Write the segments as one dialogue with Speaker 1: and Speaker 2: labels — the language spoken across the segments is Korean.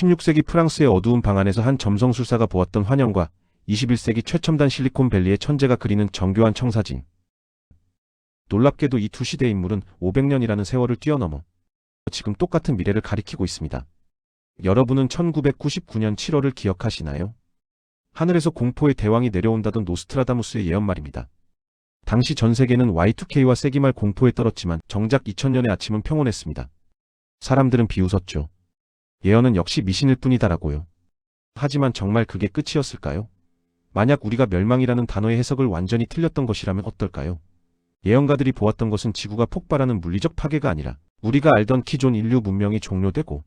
Speaker 1: 16세기 프랑스의 어두운 방 안에서 한 점성술사가 보았던 환영과 21세기 최첨단 실리콘밸리의 천재가 그리는 정교한 청사진. 놀랍게도 이 두 시대의 인물은 500년이라는 세월을 뛰어넘어 지금 똑같은 미래를 가리키고 있습니다. 여러분은 1999년 7월을 기억하시나요? 하늘에서 공포의 대왕이 내려온다던 노스트라다무스의 예언 말입니다. 당시 전 세계는 Y2K와 세기말 공포에 떨었지만 정작 2000년의 아침은 평온했습니다. 사람들은 비웃었죠. 예언은 역시 미신일 뿐이다라고요. 하지만 정말 그게 끝이었을까요? 만약 우리가 멸망이라는 단어의 해석을 완전히 틀렸던 것이라면 어떨까요? 예언가들이 보았던 것은 지구가 폭발하는 물리적 파괴가 아니라 우리가 알던 기존 인류 문명이 종료되고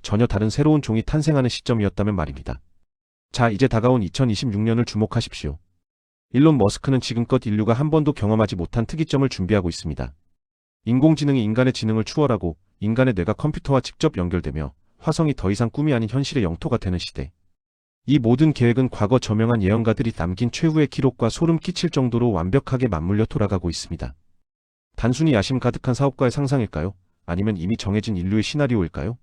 Speaker 1: 전혀 다른 새로운 종이 탄생하는 시점이었다면 말입니다. 자, 이제 다가온 2026년을 주목하십시오. 일론 머스크는 지금껏 인류가 한 번도 경험하지 못한 특이점을 준비하고 있습니다. 인공지능이 인간의 지능을 추월하고 인간의 뇌가 컴퓨터와 직접 연결되며 화성이 더 이상 꿈이 아닌 현실의 영토가 되는 시대. 이 모든 계획은 과거 저명한 예언가들이 남긴 최후의 기록과 소름 끼칠 정도로 완벽하게 맞물려 돌아가고 있습니다. 단순히 야심 가득한 사업가의 상상일까요? 아니면 이미 정해진 인류의 시나리오일까요?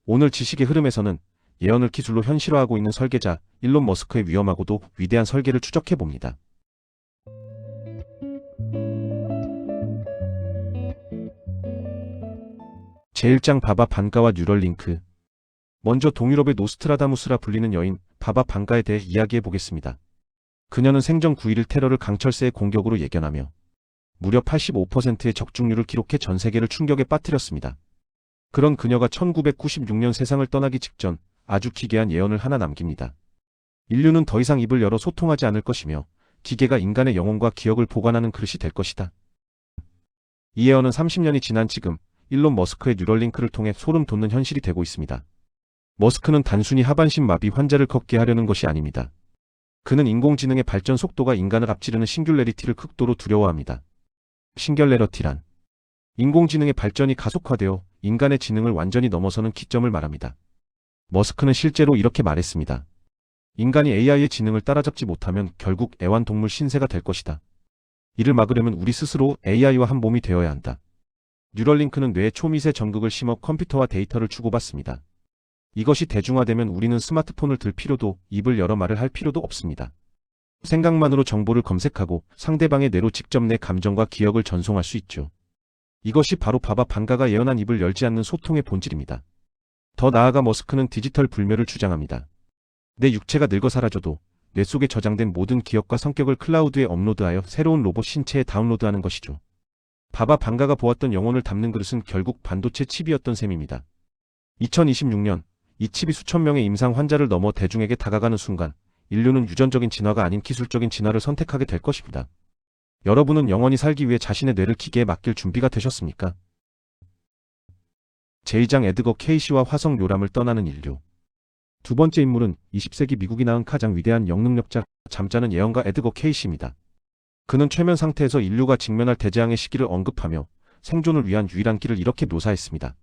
Speaker 1: 오늘 지식의 흐름에서는 예언을 기술로 현실화하고 있는 설계자 일론 머스크의 위험하고도 위대한 설계를 추적해봅니다. 제1장 바바 반가와 뉴럴링크. 먼저 동유럽의 노스트라다무스라 불리는 여인 바바 반가에 대해 이야기해보겠습니다. 그녀는 생전 9.11 테러를 강철세의 공격으로 예견하며 무려 85%의 적중률을 기록해 전 세계를 충격에 빠뜨렸습니다. 그런 그녀가 1996년 세상을 떠나기 직전 아주 기괴한 예언을 하나 남깁니다. 인류는 더 이상 입을 열어 소통하지 않을 것이며 기계가 인간의 영혼과 기억을 보관하는 그릇이 될 것이다. 이 예언은 30년이 지난 지금 일론 머스크의 뉴럴링크를 통해 소름 돋는 현실이 되고 있습니다. 머스크는 단순히 하반신 마비 환자를 걷게 하려는 것이 아닙니다. 그는 인공지능의 발전 속도가 인간을 앞지르는 싱귤레리티를 극도로 두려워합니다. 싱귤레러티란 인공지능의 발전이 가속화되어 인간의 지능을 완전히 넘어서는 기점을 말합니다. 머스크는 실제로 이렇게 말했습니다. 인간이 AI의 지능을 따라잡지 못하면 결국 애완동물 신세가 될 것이다. 이를 막으려면 우리 스스로 AI와 한 몸이 되어야 한다. 뉴럴링크는 뇌에 초미세 전극을 심어 컴퓨터와 데이터를 주고받습니다. 이것이 대중화되면 우리는 스마트폰을 들 필요도 입을 열어 말을 할 필요도 없습니다. 생각만으로 정보를 검색하고 상대방의 뇌로 직접 내 감정과 기억을 전송할 수 있죠. 이것이 바로 바바 반가가 예언한 입을 열지 않는 소통의 본질입니다. 더 나아가 머스크는 디지털 불멸을 주장합니다. 내 육체가 늙어 사라져도 뇌 속에 저장된 모든 기억과 성격을 클라우드에 업로드하여 새로운 로봇 신체에 다운로드하는 것이죠. 바바 반가가 보았던 영혼을 담는 그릇은 결국 반도체 칩이었던 셈입니다. 2026년 이 칩이 수천 명의 임상 환자를 넘어 대중에게 다가가는 순간 인류는 유전적인 진화가 아닌 기술적인 진화를 선택하게 될 것입니다. 여러분은 영원히 살기 위해 자신의 뇌를 기계에 맡길 준비가 되셨습니까? 제2장 에드거 케이시와 화성 요람을 떠나는 인류. 두 번째 인물은 20세기 미국이 낳은 가장 위대한 영능력자 잠자는 예언가 에드거 케이시입니다. 그는 최면 상태에서 인류가 직면할 대재앙의 시기를 언급하며 생존을 위한 유일한 길을 이렇게 묘사했습니다.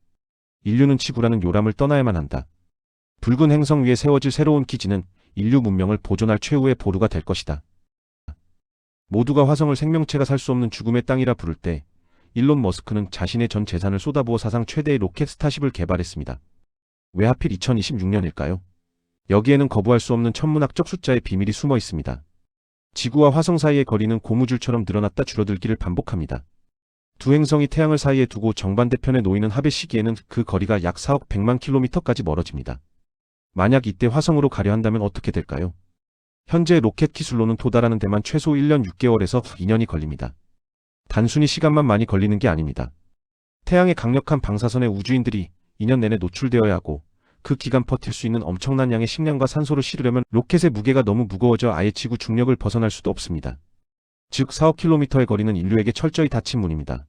Speaker 1: 인류는 지구라는 요람을 떠나야만 한다. 붉은 행성 위에 세워질 새로운 기지는 인류 문명을 보존할 최후의 보루가 될 것이다. 모두가 화성을 생명체가 살 수 없는 죽음의 땅이라 부를 때 일론 머스크는 자신의 전 재산을 쏟아부어 사상 최대의 로켓 스타쉽을 개발했습니다. 왜 하필 2026년일까요? 여기에는 거부할 수 없는 천문학적 숫자의 비밀이 숨어 있습니다. 지구와 화성 사이의 거리는 고무줄처럼 늘어났다 줄어들기를 반복합니다. 두 행성이 태양을 사이에 두고 정반대편에 놓이는 합의 시기에는 그 거리가 약 4억 100만 킬로미터까지 멀어집니다. 만약 이때 화성으로 가려 한다면 어떻게 될까요? 현재 로켓 기술로는 도달하는 데만 최소 1년 6개월에서 2년이 걸립니다. 단순히 시간만 많이 걸리는 게 아닙니다. 태양의 강력한 방사선에 우주인들이 2년 내내 노출되어야 하고 그 기간 버틸 수 있는 엄청난 양의 식량과 산소를 실으려면 로켓의 무게가 너무 무거워져 아예 지구 중력을 벗어날 수도 없습니다. 즉 4억 킬로미터의 거리는 인류에게 철저히 닫힌 문입니다.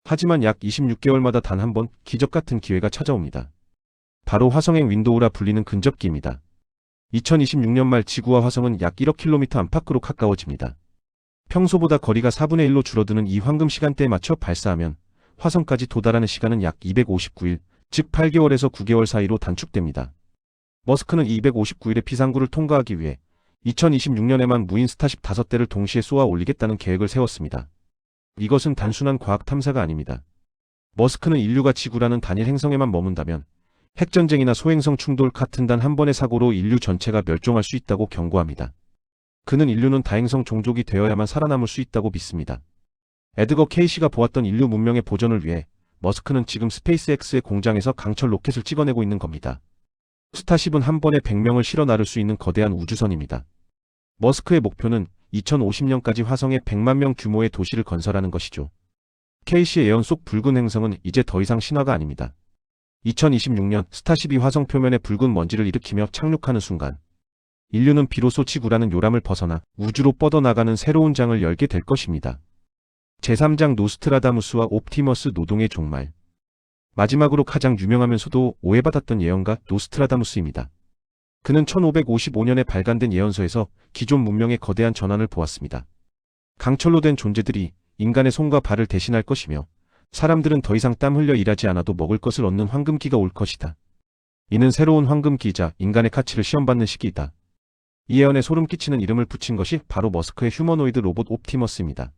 Speaker 1: 하지만 약 26개월마다 단 한 번 기적 같은 기회가 찾아옵니다. 바로 화성행 윈도우라 불리는 근접기입니다. 2026년 말 지구와 화성은 약 1억 킬로미터 안팎으로 가까워집니다. 평소보다 거리가 4분의 1로 줄어드는 이 황금 시간대에 맞춰 발사하면 화성까지 도달하는 시간은 약 259일, 즉 8개월에서 9개월 사이로 단축됩니다. 머스크는 이 259일의 피상구를 통과하기 위해 2026년에만 무인 스타쉽 5대를 동시에 쏘아 올리겠다는 계획을 세웠습니다. 이것은 단순한 과학 탐사가 아닙니다. 머스크는 인류가 지구라는 단일 행성에만 머문다면 핵전쟁이나 소행성 충돌 같은 단 한 번의 사고로 인류 전체가 멸종할 수 있다고 경고합니다. 그는 인류는 다행성 종족이 되어야만 살아남을 수 있다고 믿습니다. 에드거 케이시가 보았던 인류 문명의 보존을 위해 머스크는 지금 스페이스X의 공장에서 강철 로켓을 찍어내고 있는 겁니다. 스타쉽은 한 번에 100명을 실어 나를 수 있는 거대한 우주선입니다. 머스크의 목표는 2050년까지 화성에 100만 명 규모의 도시를 건설하는 것이죠. 케이시의 예언 속 붉은 행성은 이제 더 이상 신화가 아닙니다. 2026년 스타쉽이 화성 표면에 붉은 먼지를 일으키며 착륙하는 순간 인류는 비로소 지구라는 요람을 벗어나 우주로 뻗어나가는 새로운 장을 열게 될 것입니다. 제3장 노스트라다무스와 옵티머스 노동의 종말. 마지막으로 가장 유명하면서도 오해받았던 예언가 노스트라다무스입니다. 그는 1555년에 발간된 예언서에서 기존 문명의 거대한 전환을 보았습니다. 강철로 된 존재들이 인간의 손과 발을 대신할 것이며 사람들은 더 이상 땀 흘려 일하지 않아도 먹을 것을 얻는 황금기가 올 것이다. 이는 새로운 황금기이자 인간의 가치를 시험받는 시기이다. 이 예언에 소름 끼치는 이름을 붙인 것이 바로 머스크의 휴머노이드 로봇 옵티머스입니다.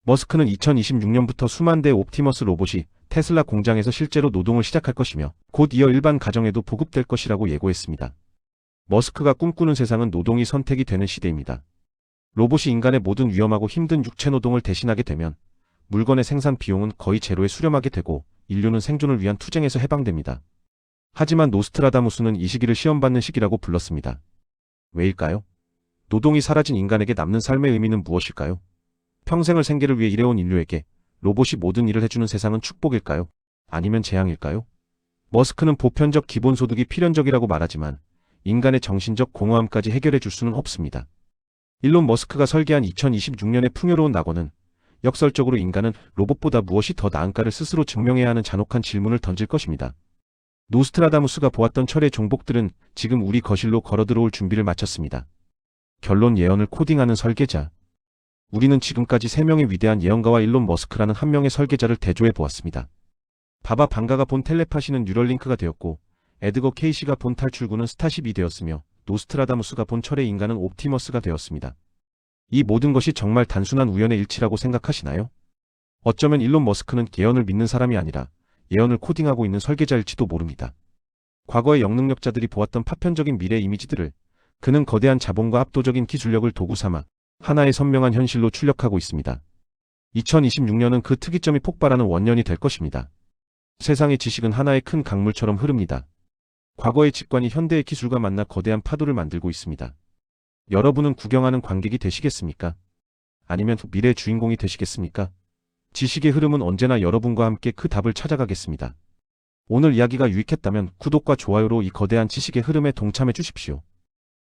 Speaker 1: 머스크는 2026년부터 수만 대의 옵티머스 로봇이 테슬라 공장에서 실제로 노동을 시작할 것이며 곧 이어 일반 가정에도 보급될 것이라고 예고했습니다. 머스크가 꿈꾸는 세상은 노동이 선택이 되는 시대입니다. 로봇이 인간의 모든 위험하고 힘든 육체 노동을 대신하게 되면 물건의 생산 비용은 거의 제로에 수렴하게 되고 인류는 생존을 위한 투쟁에서 해방됩니다. 하지만 노스트라다무스는 이 시기를 시험받는 시기라고 불렀습니다. 왜일까요? 노동이 사라진 인간에게 남는 삶의 의미는 무엇일까요? 평생을 생계를 위해 일해온 인류에게 로봇이 모든 일을 해주는 세상은 축복일까요? 아니면 재앙일까요? 머스크는 보편적 기본소득이 필연적이라고 말하지만 인간의 정신적 공허함까지 해결해 줄 수는 없습니다. 일론 머스크가 설계한 2026년의 풍요로운 낙원은 역설적으로 인간은 로봇보다 무엇이 더 나은가를 스스로 증명해야 하는 잔혹한 질문을 던질 것입니다. 노스트라다무스가 보았던 철의 종복들은 지금 우리 거실로 걸어들어올 준비를 마쳤습니다. 결론 예언을 코딩하는 설계자. 우리는 지금까지 3명의 위대한 예언가와 일론 머스크라는 한 명의 설계자를 대조해 보았습니다. 바바 방가가 본 텔레파시는 뉴럴링크가 되었고 에드거 케이시가 본 탈출구는 스타쉽이 되었으며 노스트라다무스가 본 철의 인간은 옵티머스가 되었습니다. 이 모든 것이 정말 단순한 우연의 일치라고 생각하시나요? 어쩌면 일론 머스크는 예언을 믿는 사람이 아니라 예언을 코딩하고 있는 설계자일지도 모릅니다. 과거의 영능력자들이 보았던 파편적인 미래 이미지들을 그는 거대한 자본과 압도적인 기술력을 도구 삼아 하나의 선명한 현실로 출력하고 있습니다. 2026년은 그 특이점이 폭발하는 원년이 될 것입니다. 세상의 지식은 하나의 큰 강물처럼 흐릅니다. 과거의 직관이 현대의 기술과 만나 거대한 파도를 만들고 있습니다. 여러분은 구경하는 관객이 되시겠습니까? 아니면 미래의 주인공이 되시겠습니까? 지식의 흐름은 언제나 여러분과 함께 그 답을 찾아가겠습니다. 오늘 이야기가 유익했다면 구독과 좋아요로 이 거대한 지식의 흐름에 동참해 주십시오.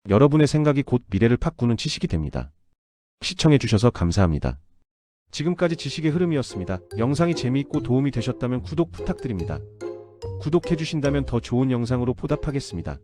Speaker 1: 여러분의 생각이 곧 미래를 바꾸는 지식이 됩니다. 시청해주셔서 감사합니다. 지금까지 지식의 흐름이었습니다. 영상이 재미있고 도움이 되셨다면 구독 부탁드립니다. 구독해주신다면 더 좋은 영상으로 보답하겠습니다.